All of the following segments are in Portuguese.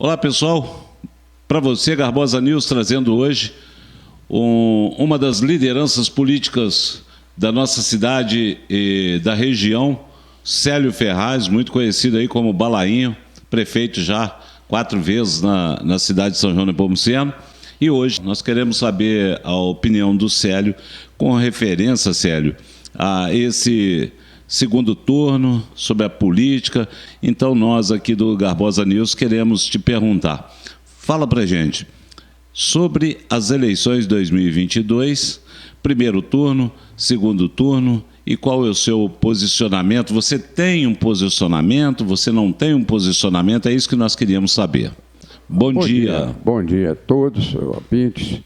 Olá, pessoal. Para você, Garbosa News, trazendo hoje uma das lideranças políticas da nossa cidade e da região, Célio Ferraz, muito conhecido aí como Balainho, prefeito já 4 vezes na cidade de São João Nepomuceno. E hoje nós queremos saber a opinião do Célio com referência, Célio, a esse segundo turno, sobre a política. Então nós aqui do Garbosa News queremos te perguntar. Fala pra gente sobre as eleições de 2022, primeiro turno, segundo turno, e qual é o seu posicionamento? Você tem um posicionamento? Você não tem um posicionamento? É isso que nós queríamos saber. Bom dia. Bom dia a todos, ouvintes.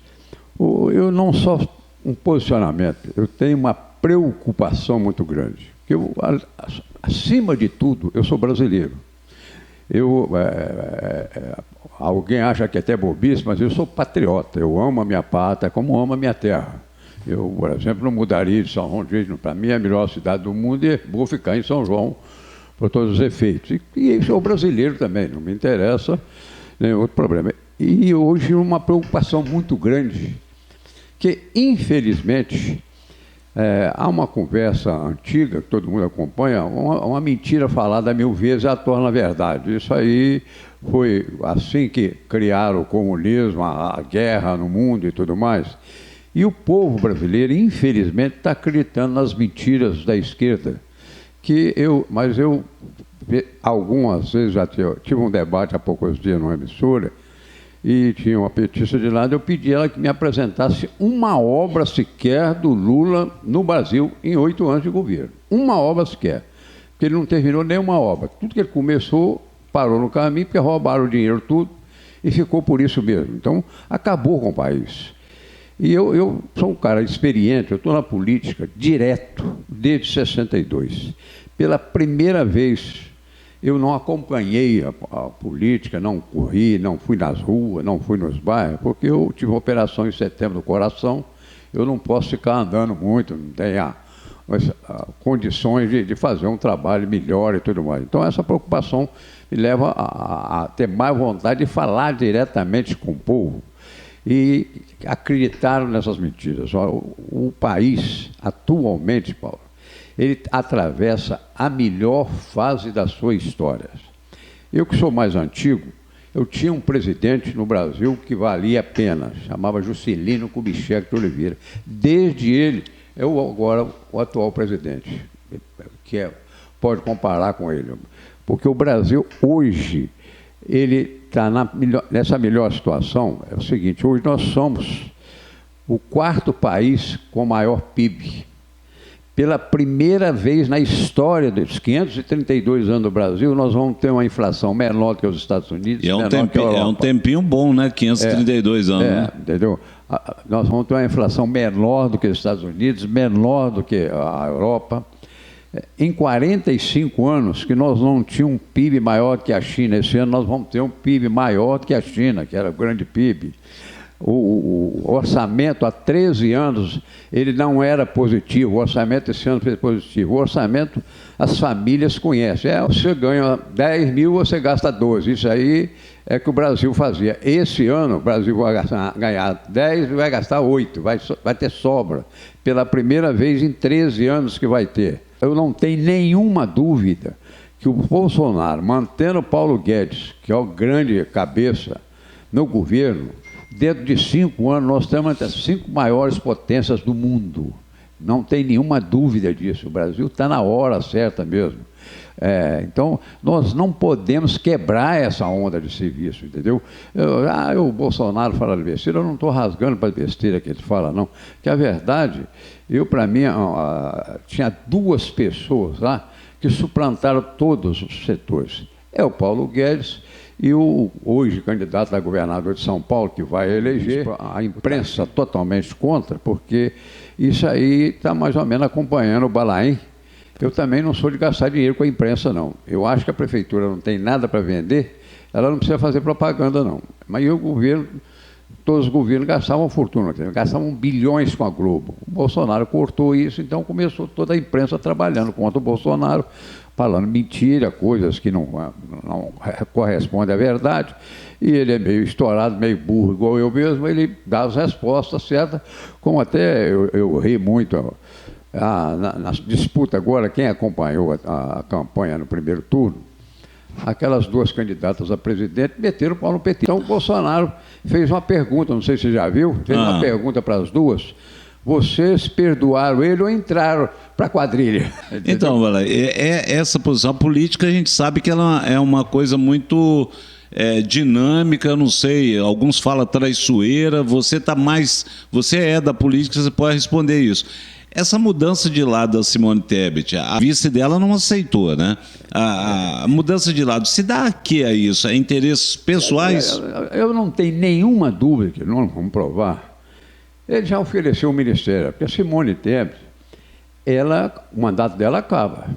Eu não só um posicionamento, eu tenho uma preocupação muito grande. Acima de tudo, eu sou brasileiro. Alguém acha que é até bobice, mas eu sou patriota. Eu amo a minha pátria como amo a minha terra. Eu, por exemplo, não mudaria de São João. Para mim, é a melhor cidade do mundo e vou ficar em São João por todos os efeitos. E sou brasileiro também, não me interessa nenhum outro problema. E hoje uma preocupação muito grande, que infelizmente há uma conversa antiga, que todo mundo acompanha, uma mentira falada 1000 vezes a torna verdade. Isso aí foi assim que criaram o comunismo, a guerra no mundo e tudo mais. E o povo brasileiro, infelizmente, está acreditando nas mentiras da esquerda. Mas eu, algumas vezes, já tive um debate há poucos dias numa emissora, e tinha uma petista de lado, eu pedi ela que me apresentasse uma obra sequer do Lula no Brasil em 8 anos de governo. Uma obra sequer. Porque ele não terminou nenhuma obra. Tudo que ele começou, parou no caminho, porque roubaram o dinheiro tudo, e ficou por isso mesmo. Então, acabou com o país. E eu sou um cara experiente, eu estou na política direto, desde 62. Pela primeira vez, eu não acompanhei a política, não corri, não fui nas ruas, não fui nos bairros, porque eu tive uma operação em setembro do coração, eu não posso ficar andando muito, não tenho condições de fazer um trabalho melhor e tudo mais. Então essa preocupação me leva a ter mais vontade de falar diretamente com o povo e acreditar nessas mentiras. O país, atualmente, Paulo, ele atravessa a melhor fase da sua história. Eu que sou mais antigo, eu tinha um presidente no Brasil que valia a pena, chamava Juscelino Kubitschek de Oliveira. Desde ele, agora o atual presidente, pode comparar com ele. Porque o Brasil hoje, ele está nessa melhor situação. É o seguinte, hoje nós somos o 4º país com maior PIB. Pela primeira vez na história dos 532 anos do Brasil, nós vamos ter uma inflação menor que os Estados Unidos. E é um tempinho bom, né? 532 anos. Né? Entendeu? Nós vamos ter uma inflação menor do que os Estados Unidos, menor do que a Europa. Em 45 anos, que nós não tínhamos um PIB maior que a China, esse ano nós vamos ter um PIB maior que a China, que era o grande PIB. O orçamento, há 13 anos, ele não era positivo. O orçamento esse ano foi positivo. O orçamento, as famílias conhecem. Você ganha 10 mil, você gasta 12. Isso aí é que o Brasil fazia. Esse ano, o Brasil vai ganhar 10 e vai gastar 8. Vai ter sobra. Pela primeira vez em 13 anos que vai ter. Eu não tenho nenhuma dúvida que o Bolsonaro, mantendo o Paulo Guedes, que é o grande cabeça no governo, dentro de 5 anos, nós temos entre as 5 maiores potências do mundo. Não tem nenhuma dúvida disso. O Brasil está na hora certa mesmo. Então, nós não podemos quebrar essa onda de serviço, entendeu? O Bolsonaro fala de besteira, eu não estou rasgando para besteira que ele fala, não. Que a verdade, para mim, tinha 2 pessoas lá que suplantaram todos os setores. É o Paulo Guedes e o hoje candidato a governador de São Paulo, que vai eleger, a imprensa totalmente contra, porque isso aí está mais ou menos acompanhando o Balainho. Eu também não sou de gastar dinheiro com a imprensa, não. Eu acho que a prefeitura não tem nada para vender, ela não precisa fazer propaganda, não. Mas o governo, todos os governos gastavam fortuna, gastavam bilhões com a Globo. O Bolsonaro cortou isso, então começou toda a imprensa trabalhando contra o Bolsonaro falando mentira, coisas que não correspondem à verdade. E ele é meio estourado, meio burro, igual eu mesmo, ele dá as respostas certas, como até eu ri muito. Na disputa agora, quem acompanhou a campanha no primeiro turno, aquelas duas candidatas a presidente meteram o pau no PT. Então o Bolsonaro fez uma pergunta, não sei se você já viu, fez uma pergunta para as duas: vocês perdoaram ele ou entraram para a quadrilha? Então, essa posição política a gente sabe que ela é uma coisa muito dinâmica, não sei, alguns falam traiçoeira, você é da política, você pode responder isso. Essa mudança de lado da Simone Tebet, a vice dela não aceitou, né? A mudança de lado, se dá a que é isso? É interesses pessoais? Eu não tenho nenhuma dúvida que não vamos provar. Ele já ofereceu o ministério, porque a Simone Tebet, o mandato dela acaba.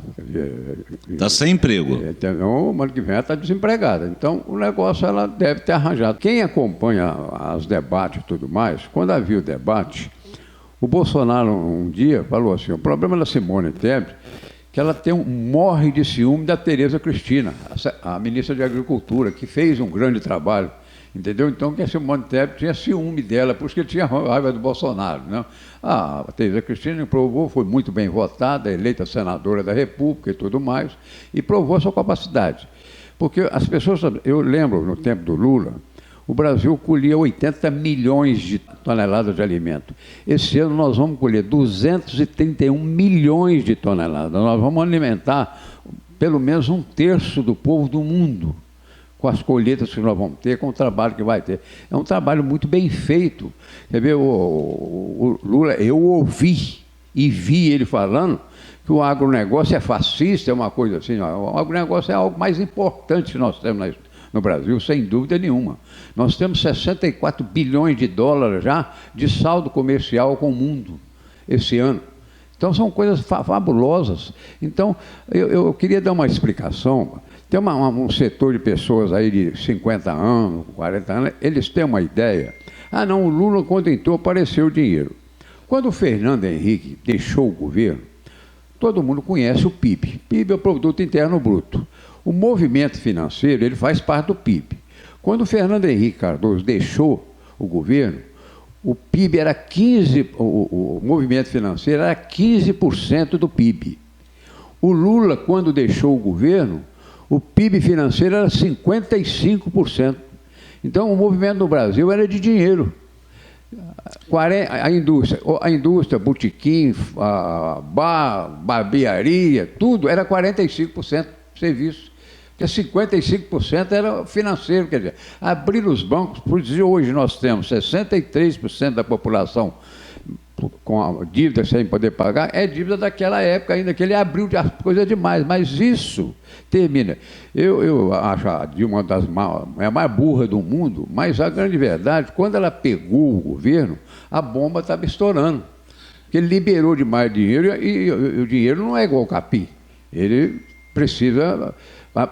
Está sem emprego. O ano que vem ela está desempregada. Então, o negócio ela deve ter arranjado. Quem acompanha os debates e tudo mais, quando havia o debate, o Bolsonaro um dia falou assim: o problema da Simone Tebet é que ela morre de ciúme da Tereza Cristina, a ministra de Agricultura, que fez um grande trabalho, entendeu? Então, que a Simone Tebet tinha ciúme dela, por isso que ele tinha raiva do Bolsonaro, né? A Tereza Cristina provou, foi muito bem votada, eleita senadora da República e tudo mais, e provou a sua capacidade. Porque as pessoas, eu lembro, no tempo do Lula, o Brasil colhia 80 milhões de toneladas de alimento. Esse ano nós vamos colher 231 milhões de toneladas. Nós vamos alimentar pelo menos 1/3 do povo do mundo com as colheitas que nós vamos ter, com o trabalho que vai ter. É um trabalho muito bem feito. Quer ver, o Lula, eu ouvi e vi ele falando que o agronegócio é fascista, é uma coisa assim. O agronegócio é algo mais importante que nós temos no Brasil, sem dúvida nenhuma. Nós temos 64 bilhões de dólares já de saldo comercial com o mundo esse ano. Então, são coisas fabulosas. Então, eu queria dar uma explicação. Tem um setor de pessoas aí de 50 anos, 40 anos, eles têm uma ideia. Não, o Lula, quando entrou, apareceu o dinheiro. Quando o Fernando Henrique deixou o governo, todo mundo conhece o PIB. PIB é o Produto Interno Bruto. O movimento financeiro, ele faz parte do PIB. Quando o Fernando Henrique Cardoso deixou o governo, o PIB era 15%, o movimento financeiro era 15% do PIB. O Lula, quando deixou o governo, o PIB financeiro era 55%. Então, o movimento no Brasil era de dinheiro. A indústria, botequim, barbearia, tudo era 45% serviço. Porque 55% era financeiro, quer dizer, abrir os bancos, por dizer, hoje nós temos 63% da população com a dívida sem poder pagar, é dívida daquela época ainda, que ele abriu coisa demais, mas isso termina. Eu acho a Dilma é a mais burra do mundo, mas a grande verdade, quando ela pegou o governo, a bomba estava estourando, porque ele liberou demais dinheiro e o dinheiro não é igual ao capim, ele precisa...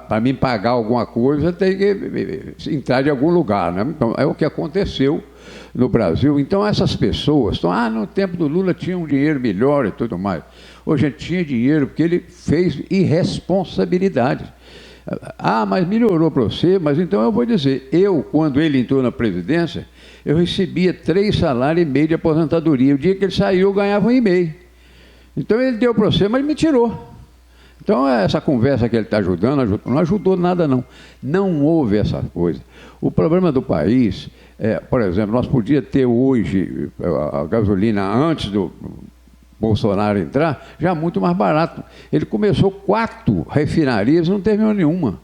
Para mim pagar alguma coisa, tem que entrar de algum lugar, né? Então, é o que aconteceu no Brasil. Então, essas pessoas estão, no tempo do Lula tinha um dinheiro melhor e tudo mais. Hoje, ele tinha dinheiro porque ele fez irresponsabilidade. Mas melhorou para você, mas então eu vou dizer, quando ele entrou na presidência, eu recebia 3,5 salários de aposentadoria. O dia que ele saiu, eu ganhava 1,5. Então, ele deu para você, mas me tirou. Então, essa conversa que ele está ajudando, não ajudou nada, não. Não houve essa coisa. O problema do país, por exemplo, nós podíamos ter hoje a gasolina antes do Bolsonaro entrar, já muito mais barato. Ele começou 4 refinarias e não terminou nenhuma.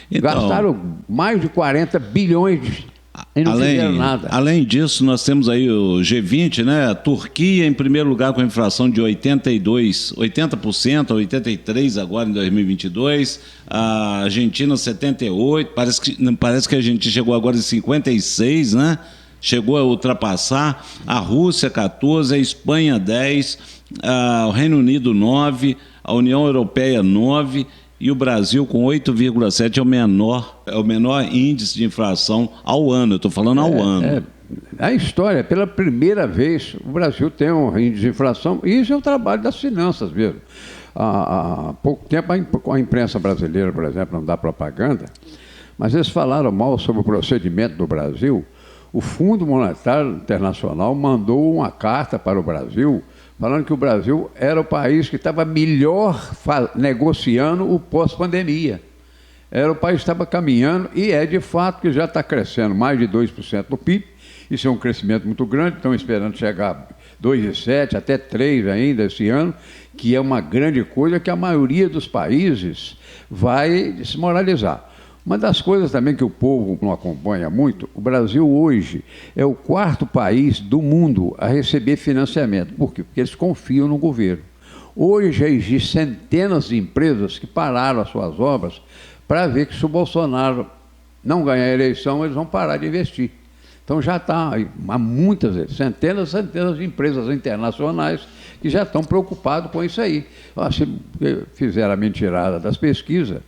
Então, gastaram mais de 40 bilhões e não fizeram nada. Além disso, nós temos aí o G20, né? A Turquia em primeiro lugar com a inflação de 80%, 83% agora em 2022. A Argentina 78%, parece que a gente chegou agora em 56%, né? Chegou a ultrapassar. A Rússia 14%, a Espanha 10%, o Reino Unido 9%, a União Europeia 9%. E o Brasil, com 8,7%, é o menor índice de inflação ao ano. Eu estou falando ao ano. A história, pela primeira vez, o Brasil tem um índice de inflação, e isso é um trabalho das finanças mesmo. Há pouco tempo a imprensa brasileira, por exemplo, não dá propaganda, mas eles falaram mal sobre o procedimento do Brasil. O Fundo Monetário Internacional mandou uma carta para o Brasil falando que o Brasil era o país que estava melhor negociando o pós-pandemia. Era o país que estava caminhando e de fato que já está crescendo mais de 2% do PIB. Isso é um crescimento muito grande, estão esperando chegar a 2,7% até 3% ainda esse ano, que é uma grande coisa que a maioria dos países vai desmoralizar. Uma das coisas também que o povo não acompanha muito, o Brasil hoje é o 4º país do mundo a receber financiamento. Por quê? Porque eles confiam no governo. Hoje já existem centenas de empresas que pararam as suas obras para ver que se o Bolsonaro não ganhar a eleição, eles vão parar de investir. Então já está, há muitas, centenas de empresas internacionais que já estão preocupadas com isso aí. Se fizeram a mentirada das pesquisas,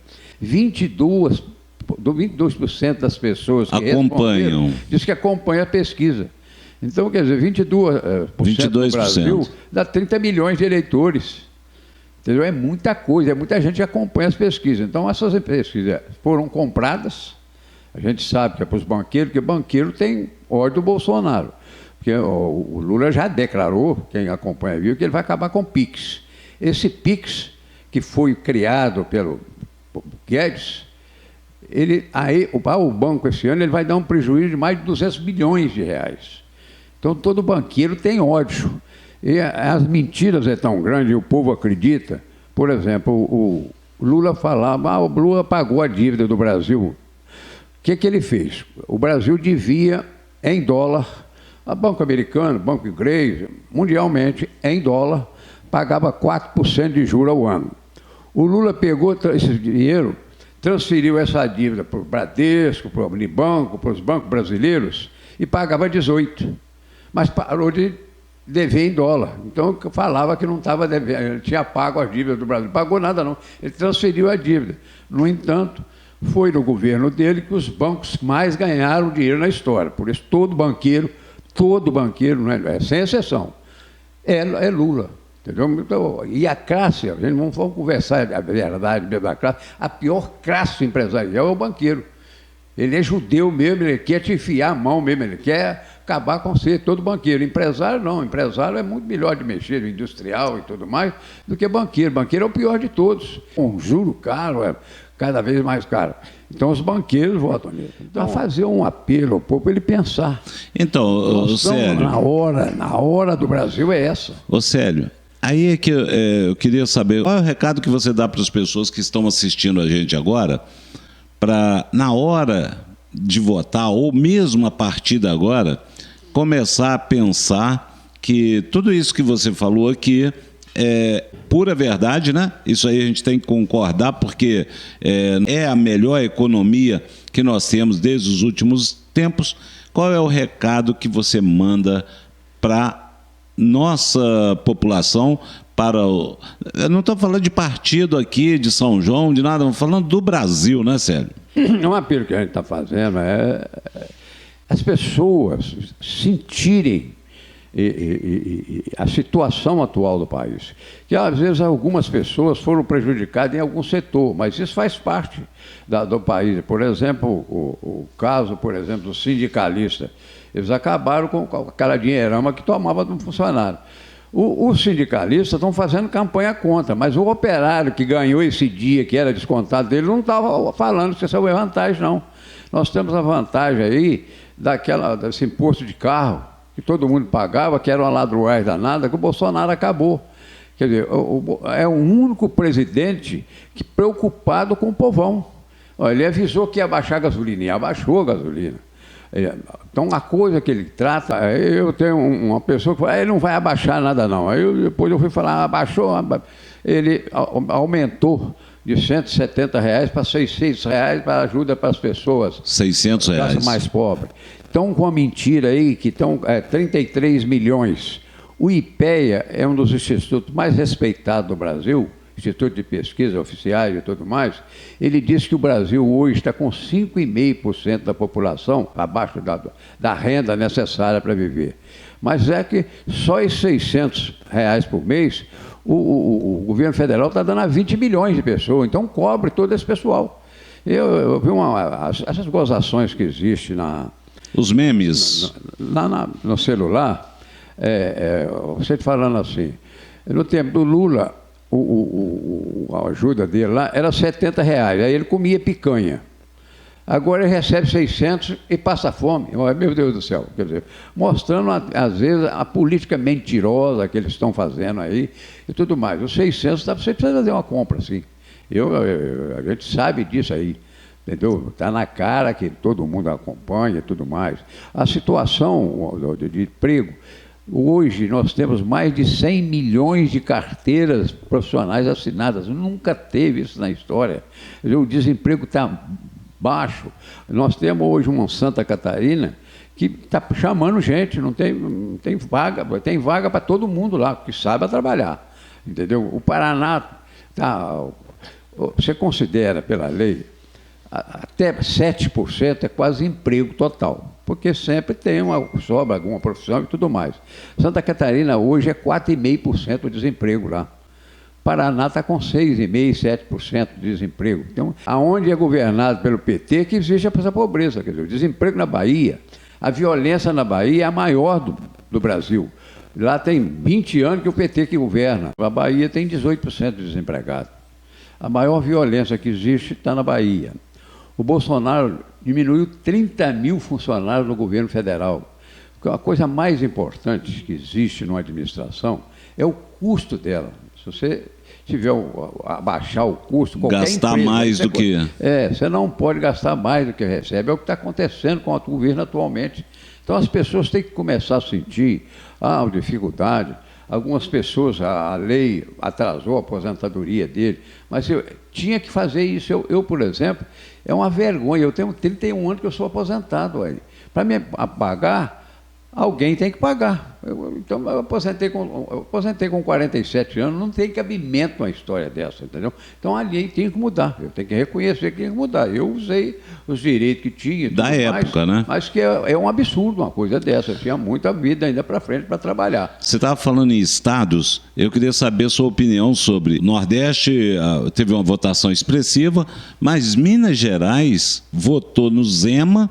22% das pessoas que acompanham diz que acompanham a pesquisa. Então, quer dizer, 22% do Brasil dá 30 milhões de eleitores. Entendeu? É muita coisa, é muita gente que acompanha as pesquisas. Então, essas pesquisas foram compradas. A gente sabe que é para os banqueiros, porque banqueiro tem ódio do Bolsonaro. Porque o Lula já declarou, quem acompanha viu, que ele vai acabar com o PIX. Esse PIX, que foi criado pelo Guedes, o banco esse ano ele vai dar um prejuízo de mais de 200 bilhões de reais. Então todo banqueiro tem ódio. E as mentiras é tão grande e o povo acredita. Por exemplo, o Lula falava, o Lula pagou a dívida do Brasil. O que ele fez? O Brasil devia em dólar, a Banco Americano, Banco Inglês, mundialmente, em dólar, pagava 4% de juros ao ano. O Lula pegou esse dinheiro, transferiu essa dívida para o Bradesco, para o Unibanco, para os bancos brasileiros e pagava 18%. Mas parou de dever em dólar. Então, falava que não estava devendo, ele tinha pago as dívidas do Brasil. Não pagou nada, não. Ele transferiu a dívida. No entanto, foi no governo dele que os bancos mais ganharam dinheiro na história. Por isso, todo banqueiro, não é, sem exceção, é Lula. Entendeu? Então, e a classe, a gente não vamos conversar a verdade da classe, a pior classe empresarial é o banqueiro. Ele é judeu mesmo, ele quer te enfiar a mão mesmo, ele quer acabar com ser todo banqueiro. Empresário não, empresário é muito melhor de mexer no industrial e tudo mais do que banqueiro. Banqueiro é o pior de todos. Um juro caro, é cada vez mais caro. Então os banqueiros votam nisso. Então, fazer um apelo ao povo para ele pensar. Então, Célio, na hora do Brasil é essa. Ô Célio, aí é que eu queria saber, qual é o recado que você dá para as pessoas que estão assistindo a gente agora, para, na hora de votar, ou mesmo a partir de agora, começar a pensar que tudo isso que você falou aqui é pura verdade, né? Isso aí a gente tem que concordar, porque é a melhor economia que nós temos desde os últimos tempos. Qual é o recado que você manda para nossa população, eu não estou falando de partido aqui, de São João, de nada, estou falando do Brasil, né, Célio? Um apelo que a gente está fazendo é as pessoas sentirem a situação atual do país. Que às vezes algumas pessoas foram prejudicadas em algum setor, mas isso faz parte do país. Por exemplo, o caso, por exemplo, do sindicalista. Eles acabaram com aquela dinheirama que tomava de um funcionário. Os sindicalistas estão fazendo campanha contra, mas o operário que ganhou esse dia, que era descontado dele, não estava falando que isso é vantagem, não. Nós temos a vantagem aí desse imposto de carro, que todo mundo pagava, que era uma ladruagem danada, que o Bolsonaro acabou. Quer dizer, é o único presidente que preocupado com o povão. Olha, ele avisou que ia baixar a gasolina, e abaixou a gasolina. Então, a coisa que ele trata, eu tenho uma pessoa que fala, ele não vai abaixar nada não. Aí depois eu fui falar, abaixou, ele aumentou de R$170 para R$600 para ajuda para as pessoas. R$600. Mais pobres. Então, com a mentira aí, que estão 33 milhões. O IPEA é um dos institutos mais respeitados do Brasil, Instituto de Pesquisa Oficiais e tudo mais. Ele diz que o Brasil hoje está com 5,5% da população abaixo da renda necessária para viver. Mas é que só esses R$600 por mês, o governo federal está dando a 20 milhões de pessoas, então cobre todo esse pessoal. Eu vi essas gozações que existem os memes no celular, você falando assim, no tempo do Lula, a ajuda dele lá era R$70, aí ele comia picanha. Agora ele recebe 600 e passa fome. Meu Deus do céu. Quer dizer, mostrando, às vezes, a política mentirosa que eles estão fazendo aí e tudo mais. Os 600, você precisa fazer uma compra, assim. A gente sabe disso aí. Entendeu? Está na cara que todo mundo acompanha e tudo mais. A situação de emprego, hoje nós temos mais de 100 milhões de carteiras profissionais assinadas. Nunca teve isso na história. O desemprego está baixo. Nós temos hoje uma Santa Catarina que está chamando gente, não tem vaga, tem vaga para todo mundo lá, que saiba trabalhar. Entendeu? O Paraná, você considera pela lei, até 7% é quase emprego total, porque sempre sobra alguma profissão e tudo mais. Santa Catarina hoje é 4,5% de desemprego lá. Paraná está com 6,5%, 7% de desemprego. Então, aonde é governado pelo PT que existe essa pobreza. Quer dizer, o desemprego na Bahia, a violência na Bahia é a maior do Brasil. Lá tem 20 anos que o PT que governa. A Bahia tem 18% de desempregado. A maior violência que existe está na Bahia. O Bolsonaro diminuiu 30 mil funcionários no governo federal. A coisa mais importante que existe numa administração é o custo dela. Se você tiver abaixar o custo, gastar empresa, mais do que... você não pode gastar mais do que recebe. É o que está acontecendo com o governo atualmente. Então as pessoas têm que começar a sentir dificuldade. Algumas pessoas, a lei atrasou a aposentadoria dele, mas eu tinha que fazer isso. Eu, por exemplo, é uma vergonha. Eu tenho 31 anos que eu sou aposentado aí. Para me pagar, alguém tem que pagar. Então, eu aposentei com 47 anos, não tem cabimento uma história dessa, entendeu? Então, a lei tem que mudar, eu tenho que reconhecer que tem que mudar. Eu usei os direitos que tinha. Da época, né? Mas que é um absurdo uma coisa dessa. Eu tinha muita vida ainda para frente para trabalhar. Você estava falando em estados, eu queria saber a sua opinião sobre Nordeste, teve uma votação expressiva, mas Minas Gerais votou no Zema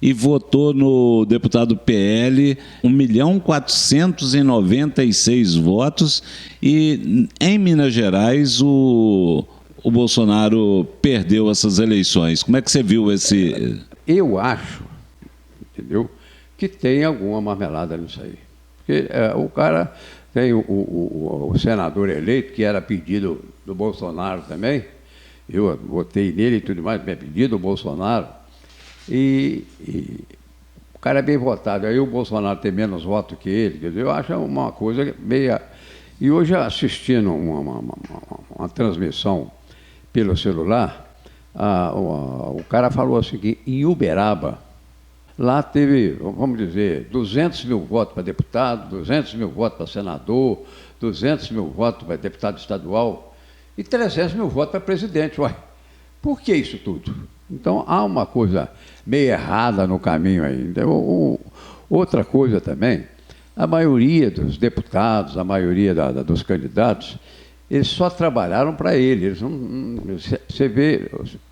e votou no deputado PL 1.496.000 votos, e em Minas Gerais o Bolsonaro perdeu essas eleições. Como é que você viu esse... Eu acho, entendeu, que tem alguma marmelada nisso aí. Porque o cara tem o senador eleito, que era pedido do Bolsonaro também, eu votei nele e tudo mais, é pedido do Bolsonaro, e o cara é bem votado, aí o Bolsonaro tem menos votos que ele, quer dizer, eu acho uma coisa meia... E hoje, assistindo uma transmissão pelo celular, o cara falou assim, que em Uberaba, lá teve, vamos dizer, 200 mil votos para deputado, 200 mil votos para senador, 200 mil votos para deputado estadual e 300 mil votos para presidente. Uai, por que isso tudo? Então, há uma coisa meio errada no caminho aí. Então, outra coisa também, a maioria dos deputados, a maioria dos candidatos, eles só trabalharam para ele. Eles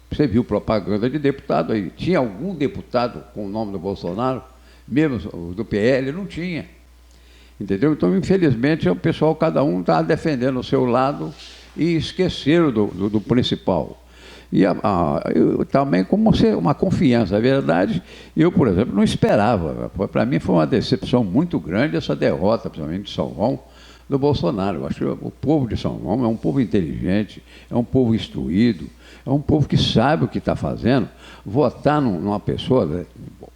você viu propaganda de deputado aí. Tinha algum deputado com o nome do Bolsonaro? Mesmo do PL, não tinha. Entendeu? Então, infelizmente, o pessoal, cada um está defendendo o seu lado e esqueceram do principal. E também como uma confiança. A verdade, eu, por exemplo, não esperava. Para mim foi uma decepção muito grande essa derrota, principalmente de São João, do Bolsonaro. Eu acho que o povo de São João é um povo inteligente, é um povo instruído, é um povo que sabe o que está fazendo. Votar numa pessoa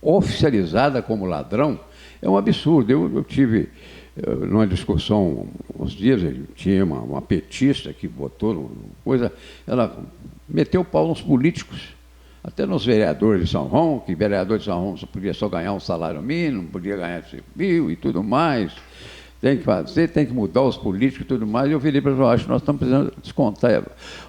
oficializada como ladrão é um absurdo. Eu tive numa discussão uns dias, tinha uma petista que votou coisa, ela meteu o pau nos políticos, até nos vereadores de São João, que vereador de São João podia só ganhar um salário mínimo, podia ganhar 5 mil e tudo mais. Tem que fazer, tem que mudar os políticos e tudo mais. E eu virei para ele, acho que nós estamos precisando descontar,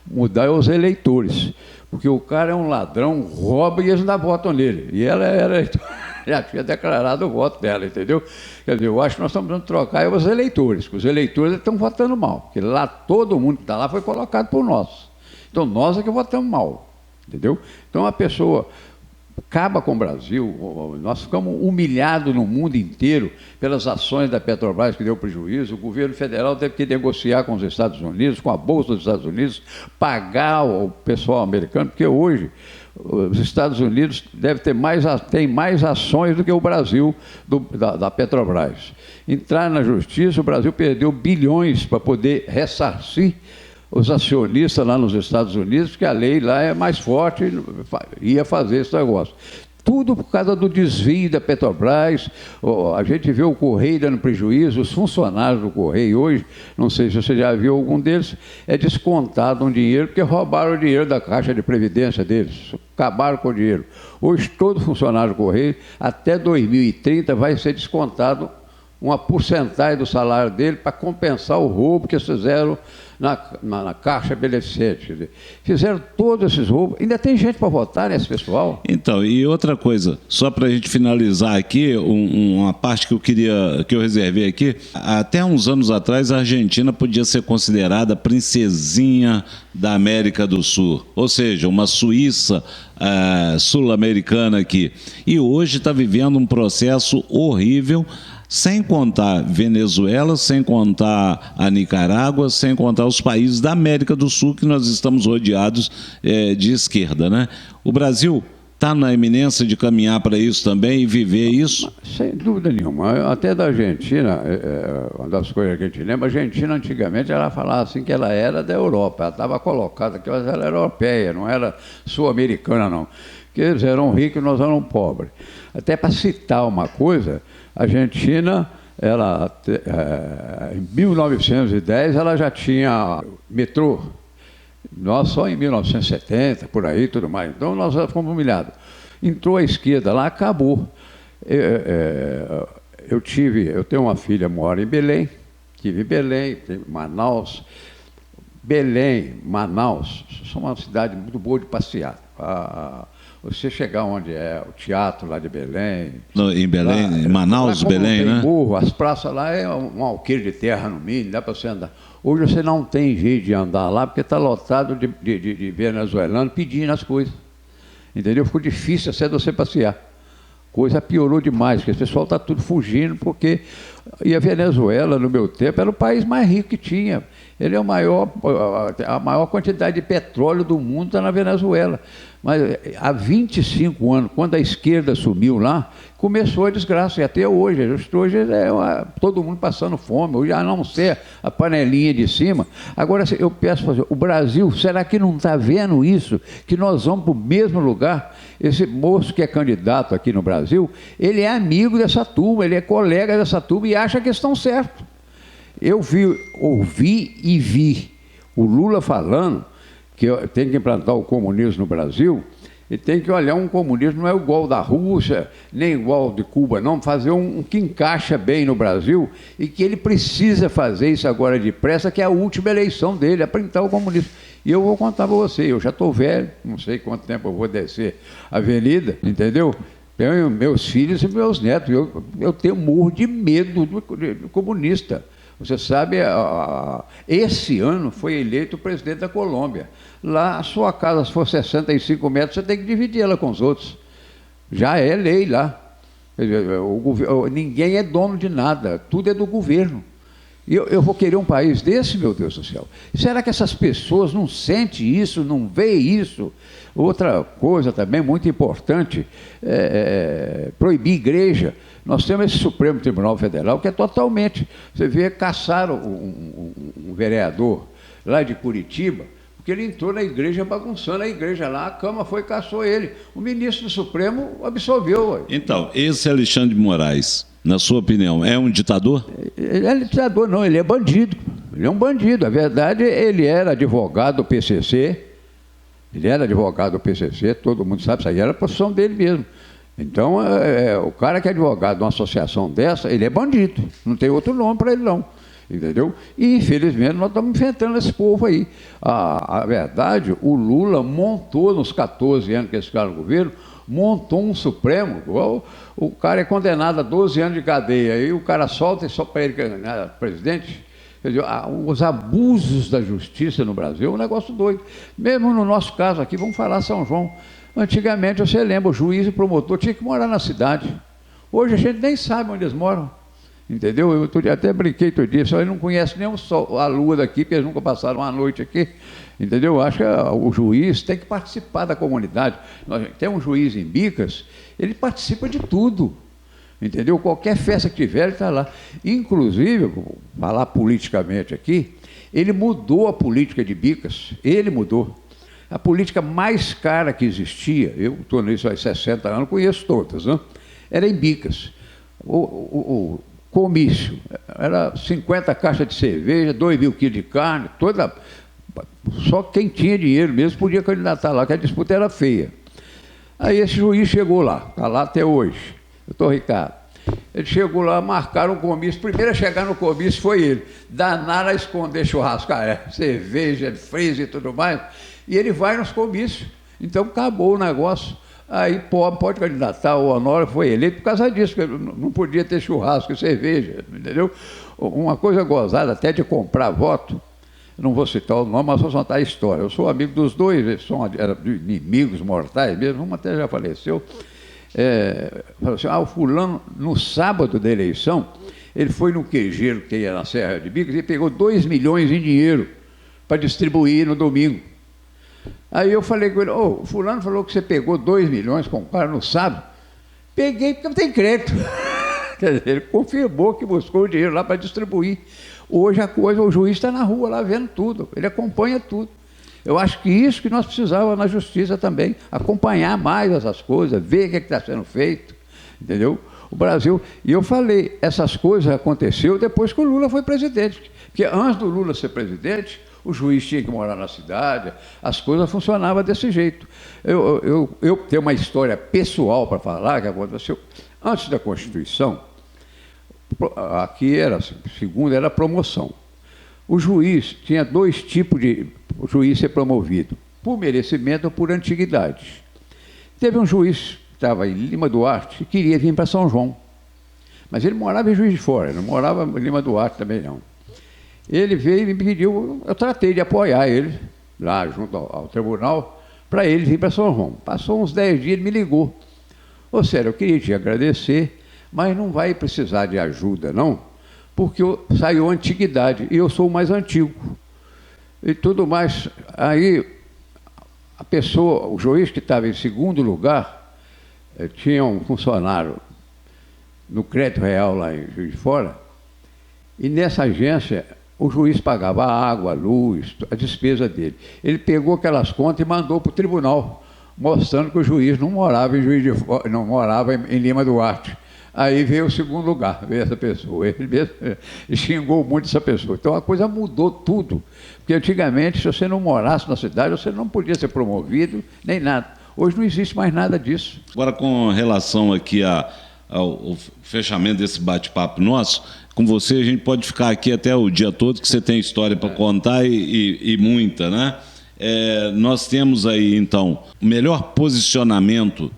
mudar os eleitores, porque o cara é um ladrão, rouba e eles ainda votam nele. E ela era eleitora. já tinha declarado o voto dela, entendeu? Quer dizer, eu acho que nós estamos precisando trocar os eleitores, que os eleitores estão votando mal, porque lá todo mundo que está lá foi colocado por nós. Então nós é que votamos mal, entendeu? Então a pessoa acaba com o Brasil, nós ficamos humilhados no mundo inteiro pelas ações da Petrobras que deu prejuízo. O governo federal teve que negociar com os Estados Unidos, com a Bolsa dos Estados Unidos, pagar o pessoal americano, porque hoje os Estados Unidos tem mais ações do que o Brasil da Petrobras. Entrar na justiça, o Brasil perdeu bilhões para poder ressarcir os acionistas lá nos Estados Unidos, porque a lei lá é mais forte, ia fazer esse negócio. Tudo por causa do desvio da Petrobras. A gente vê o Correio dando prejuízo, os funcionários do Correio hoje, não sei se você já viu algum deles, é descontado um dinheiro, porque roubaram o dinheiro da Caixa de Previdência deles, acabaram com o dinheiro. Hoje todo funcionário do Correio, até 2030, vai ser descontado uma porcentagem do salário dele para compensar o roubo que eles fizeram na Caixa Beneficente. Fizeram todos esses roubos. Ainda tem gente para votar nesse pessoal? Então, e outra coisa, só para a gente finalizar aqui, uma parte que eu reservei aqui, até uns anos atrás a Argentina podia ser considerada princesinha da América do Sul, ou seja, uma Suíça sul-americana aqui. E hoje está vivendo um processo horrível, sem contar Venezuela, sem contar a Nicarágua, sem contar os países da América do Sul, que nós estamos rodeados de esquerda, né? O Brasil está na iminência de caminhar para isso também e viver isso? Sem dúvida nenhuma. Até da Argentina, uma das coisas que a gente lembra, a Argentina antigamente ela falava assim que ela era da Europa, ela estava colocada aqui, mas ela era europeia, não era sul-americana não. Porque eles eram ricos e nós éramos pobres. Até para citar uma coisa, a Argentina, em 1910, ela já tinha metrô. Nós só em 1970, por aí, tudo mais. Então, nós já fomos humilhados. Entrou a esquerda lá, acabou. Eu tenho uma filha, mora em Belém, tive em Belém, Manaus. Belém, Manaus, são uma cidade muito boa de passear. Você chegar onde é o teatro lá de Belém... Em Belém, lá, em Manaus, lá Belém, né? Burro, as praças lá é um alqueire de terra no mínimo, dá para você andar. Hoje você não tem jeito de andar lá, porque está lotado de venezuelanos pedindo as coisas. Entendeu? Ficou difícil até você passear. Coisa piorou demais, porque o pessoal está tudo fugindo, porque... E a Venezuela, no meu tempo, era o país mais rico que tinha. Ele é a maior quantidade de petróleo do mundo está na Venezuela. Mas há 25 anos, quando a esquerda sumiu lá, começou a desgraça, e até hoje. Hoje todo mundo passando fome, hoje a não ser a panelinha de cima. Agora, eu peço para você, o Brasil, será que não está vendo isso? Que nós vamos para o mesmo lugar? Esse moço que é candidato aqui no Brasil, ele é amigo dessa turma, ele é colega dessa turma e acha que estão certos. Eu ouvi e vi o Lula falando que tem que implantar o comunismo no Brasil, e tem que olhar um comunismo, não é igual da Rússia, nem igual de Cuba, não, fazer um que encaixa bem no Brasil, e que ele precisa fazer isso agora depressa, que é a última eleição dele, implantar o comunismo. E eu vou contar para você, eu já estou velho, não sei quanto tempo eu vou descer a avenida, entendeu? Tenho meus filhos e meus netos, eu tenho morro de medo do comunista. Você sabe, esse ano foi eleito o presidente da Colômbia. Lá, a sua casa, se for 65 metros, você tem que dividir ela com os outros. Já é lei lá. Ninguém é dono de nada, tudo é do governo. E eu vou querer um país desse, meu Deus do céu? Será que essas pessoas não sentem isso, não veem isso? Outra coisa também muito importante é proibir igreja. Nós temos esse Supremo Tribunal Federal que é totalmente... Você vê, caçaram um vereador lá de Curitiba, porque ele entrou na igreja bagunçando a igreja lá, a Câmara foi e caçou ele. O ministro do Supremo absolveu. Então, esse Alexandre de Moraes, na sua opinião, é um ditador? Ele é ditador não, ele é bandido. Ele é um bandido. A verdade, ele era advogado do PCC, todo mundo sabe, isso aí era a posição dele mesmo. Então, o cara que é advogado de uma associação dessa, ele é bandido, não tem outro nome para ele não, entendeu? E, infelizmente, nós estamos enfrentando esse povo aí. A verdade, o Lula montou nos 14 anos que esse cara no governo, montou um Supremo, o cara é condenado a 12 anos de cadeia, aí o cara solta e só para ele ganhar presidente. Quer dizer, os abusos da justiça no Brasil é um negócio doido. Mesmo no nosso caso aqui, vamos falar São João. Antigamente, você lembra, o juiz e o promotor tinha que morar na cidade. Hoje a gente nem sabe onde eles moram. Entendeu? Eu até brinquei todo dia, só ele não conhece nem a lua daqui, porque eles nunca passaram uma noite aqui. Entendeu? Eu acho que o juiz tem que participar da comunidade. Nós temos um juiz em Bicas, ele participa de tudo. Entendeu? Qualquer festa que tiver, ele está lá. Inclusive, vou falar politicamente aqui, ele mudou a política de Bicas, ele mudou. A política mais cara que existia, eu estou nisso há 60 anos, conheço todas, né? Era em Bicas. O comício, era 50 caixas de cerveja, 2.000 quilos de carne, só quem tinha dinheiro mesmo podia candidatar lá, que a disputa era feia. Aí esse juiz chegou lá, está lá até hoje. Doutor Ricardo, ele chegou lá, marcaram o comício, primeiro a chegar no comício foi ele, danaram a esconder churrasco, cerveja, freezer e tudo mais, e ele vai nos comícios, então acabou o negócio, aí pode candidatar, o Honório foi eleito por causa disso, porque não podia ter churrasco e cerveja, entendeu? Uma coisa gozada até de comprar voto, não vou citar o nome, mas vou contar a história, eu sou amigo dos dois, eles eram inimigos mortais mesmo, um até já faleceu. Falou assim, o fulano, no sábado da eleição, ele foi no queijeiro que ia na Serra de Bicas e pegou 2 milhões em dinheiro para distribuir no domingo. Aí eu falei com ele, o fulano falou que você pegou 2 milhões com o cara no sábado. Peguei porque não tem crédito. Quer dizer, ele confirmou que buscou o dinheiro lá para distribuir. Hoje o juiz está na rua lá vendo tudo, ele acompanha tudo. Eu acho que isso que nós precisávamos na justiça também, acompanhar mais essas coisas, ver o que está sendo feito, entendeu? O Brasil, e eu falei, essas coisas aconteceram depois que o Lula foi presidente, porque antes do Lula ser presidente, o juiz tinha que morar na cidade, as coisas funcionavam desse jeito. Eu tenho uma história pessoal para falar que aconteceu antes da Constituição, aqui era, segundo, era promoção. O juiz tinha 2 tipos de o juiz ser promovido, por merecimento ou por antiguidade. Teve um juiz que estava em Lima Duarte e queria vir para São João, mas ele morava em Juiz de Fora, não morava em Lima Duarte também não. Ele veio e me pediu, eu tratei de apoiar ele, lá junto ao tribunal, para ele vir para São João. Passou uns 10 dias, ele me ligou. Ô Sérgio, eu queria te agradecer, mas não vai precisar de ajuda não, porque saiu a antiguidade e eu sou o mais antigo. E tudo mais. Aí, a pessoa, o juiz que estava em segundo lugar, tinha um funcionário no Crédito Real, lá em Juiz de Fora, e nessa agência, o juiz pagava a água, a luz, a despesa dele. Ele pegou aquelas contas e mandou para o tribunal, mostrando que o juiz não morava em Juiz de Fora, não morava em Lima Duarte. Aí veio o segundo lugar, veio essa pessoa. Ele mesmo xingou muito essa pessoa. Então a coisa mudou tudo. Porque antigamente, se você não morasse na cidade, você não podia ser promovido, nem nada. Hoje não existe mais nada disso. Agora, com relação aqui ao fechamento desse bate-papo nosso, com você a gente pode ficar aqui até o dia todo, que você tem história para contar e muita, né? Nós temos aí, então, o melhor posicionamento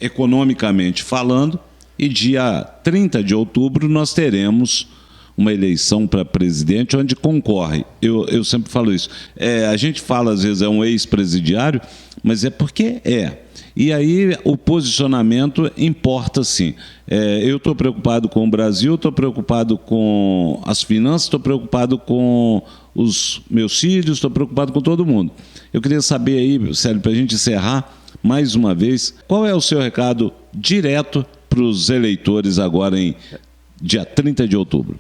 economicamente falando, e dia 30 de outubro nós teremos uma eleição para presidente onde concorre. Eu sempre falo isso. A gente fala, às vezes, é um ex-presidiário, mas é porque E aí o posicionamento importa, sim. Eu estou preocupado com o Brasil, estou preocupado com as finanças, estou preocupado com os meus filhos, estou preocupado com todo mundo. Eu queria saber aí, Célio, para a gente encerrar, mais uma vez, qual é o seu recado direto para os eleitores agora em dia 30 de outubro?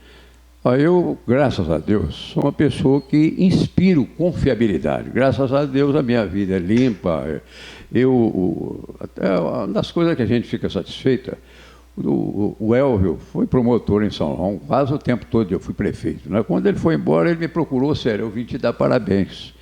Eu, graças a Deus, sou uma pessoa que inspiro confiabilidade. Graças a Deus a minha vida é limpa. Até uma das coisas que a gente fica satisfeita, o Elvio foi promotor em São João, quase o tempo todo eu fui prefeito, né? Quando ele foi embora, ele me procurou, sério, eu vim te dar parabéns.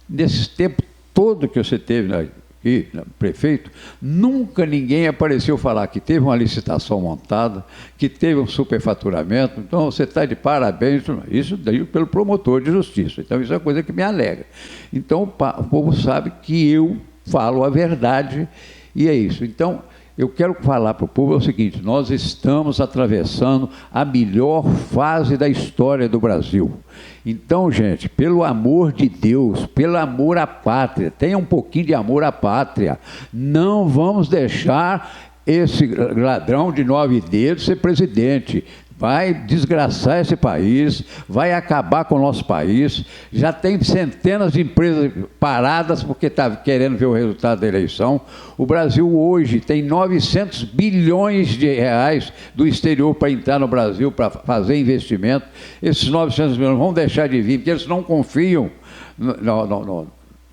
Nesse tempo todo que você teve aqui, prefeito, nunca ninguém apareceu falar que teve uma licitação montada, que teve um superfaturamento, então você está de parabéns, isso daí pelo promotor de justiça, então isso é uma coisa que me alegra. Então o povo sabe que eu falo a verdade e é isso. Então, eu quero falar para o povo o seguinte: nós estamos atravessando a melhor fase da história do Brasil. Então, gente, pelo amor de Deus, pelo amor à pátria, tenha um pouquinho de amor à pátria. Não vamos deixar esse ladrão de 9 dedos ser presidente. Vai desgraçar esse país, vai acabar com o nosso país. Já tem centenas de empresas paradas porque está querendo ver o resultado da eleição. O Brasil hoje tem 900 bilhões de reais do exterior para entrar no Brasil, para fazer investimento. Esses 900 bilhões vão deixar de vir, porque eles não confiam no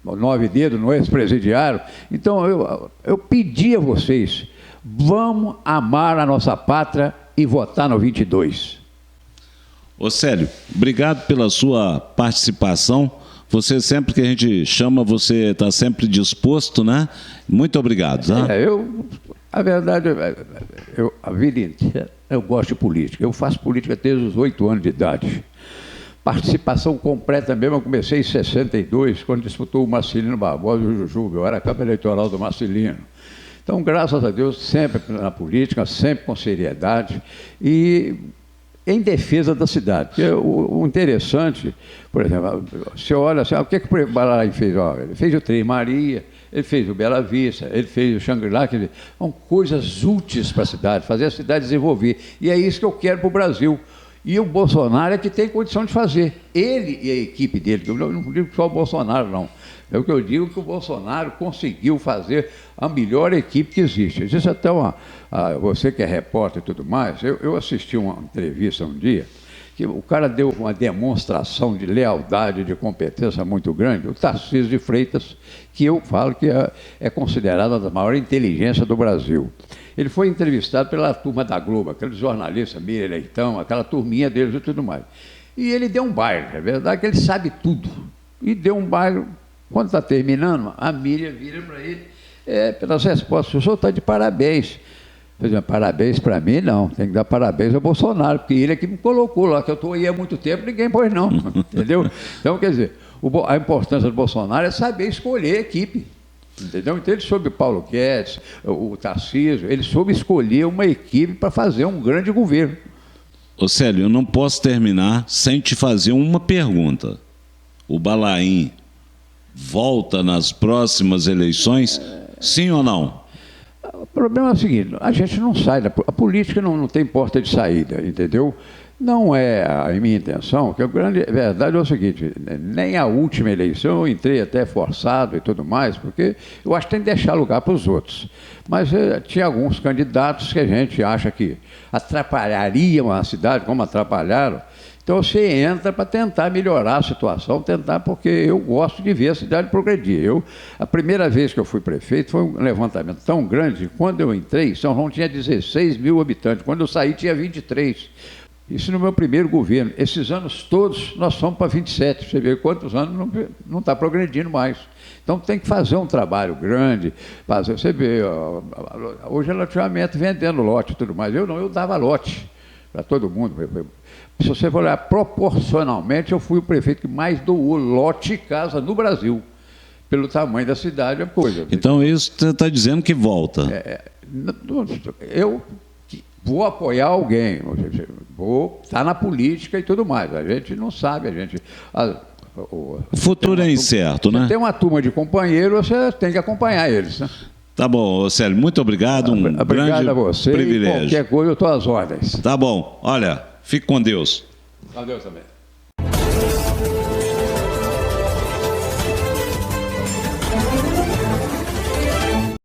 9 dedos, no ex-presidiário. Então, eu pedi a vocês, vamos amar a nossa pátria e votar no 22. Ô Célio, obrigado pela sua participação. Você, sempre que a gente chama, você está sempre disposto, né? Muito obrigado. Tá? A verdade, a vida inteira, eu gosto de política. Eu faço política desde os 8 anos de idade. Participação completa mesmo, eu comecei em 62, quando disputou o Marcelino Barbosa e o Jujuba. Eu era a Câmara Eleitoral do Marcelino. Então, graças a Deus, sempre na política, sempre com seriedade e em defesa da cidade. Porque o interessante, por exemplo, você olha assim, o que o Balai fez? Ele fez o Três Maria, ele fez o Bela Vista, ele fez o Xangri-Lá, quer dizer, são coisas úteis para a cidade, fazer a cidade desenvolver. E é isso que eu quero para o Brasil. E o Bolsonaro é que tem condição de fazer. Ele e a equipe dele, eu não digo só o Bolsonaro, não. É o que eu digo, que o Bolsonaro conseguiu fazer a melhor equipe que existe. Existe até você que é repórter e tudo mais, eu assisti uma entrevista um dia, que o cara deu uma demonstração de lealdade, de competência muito grande, o Tarcísio de Freitas, que eu falo que é considerado a da maior inteligência do Brasil. Ele foi entrevistado pela turma da Globo, aqueles jornalistas, Miriam Leitão, aquela turminha deles e tudo mais. E ele deu um baile, é verdade que ele sabe tudo. E deu um baile. Quando está terminando, a Miriam vira para ele, pelas respostas, o senhor está de parabéns. Por exemplo, parabéns para mim, não, tem que dar parabéns ao Bolsonaro, porque ele é que me colocou lá, que eu estou aí há muito tempo, ninguém pôs não, entendeu? Então, quer dizer, a importância do Bolsonaro é saber escolher a equipe, entendeu? Então, ele soube o Paulo Guedes, o Tarcísio, ele soube escolher uma equipe para fazer um grande governo. Ô Célio, eu não posso terminar sem te fazer uma pergunta. O Balaim volta nas próximas eleições, sim ou não? O problema é o seguinte, a gente não sai, a política não tem porta de saída, entendeu? Não é a minha intenção, que a grande verdade é o seguinte, nem a última eleição eu entrei até forçado e tudo mais, porque eu acho que tem que deixar lugar para os outros. Mas tinha alguns candidatos que a gente acha que atrapalhariam a cidade, como atrapalharam. Então você entra para tentar melhorar a situação, porque eu gosto de ver a cidade progredir. A primeira vez que eu fui prefeito foi um levantamento tão grande, quando eu entrei, São João tinha 16 mil habitantes, quando eu saí tinha 23. Isso no meu primeiro governo. Esses anos todos nós fomos para 27, você vê quantos anos não está progredindo mais. Então tem que fazer um trabalho grande, você vê, hoje relativamente vendendo lote e tudo mais, eu dava lote para todo mundo. Se você for olhar proporcionalmente, eu fui o prefeito que mais doou lote e casa no Brasil. Pelo tamanho da cidade, é coisa. Então isso você está dizendo que volta. Eu vou apoiar alguém, vou estar na política e tudo mais. A gente não sabe, o futuro é incerto, né? Tem uma turma de companheiros, você tem que acompanhar eles, né? Tá bom, Célio, muito obrigado, Obrigado grande a você, privilégio. Qualquer coisa eu estou às ordens. Tá bom, olha, fique com Deus. Com Deus também.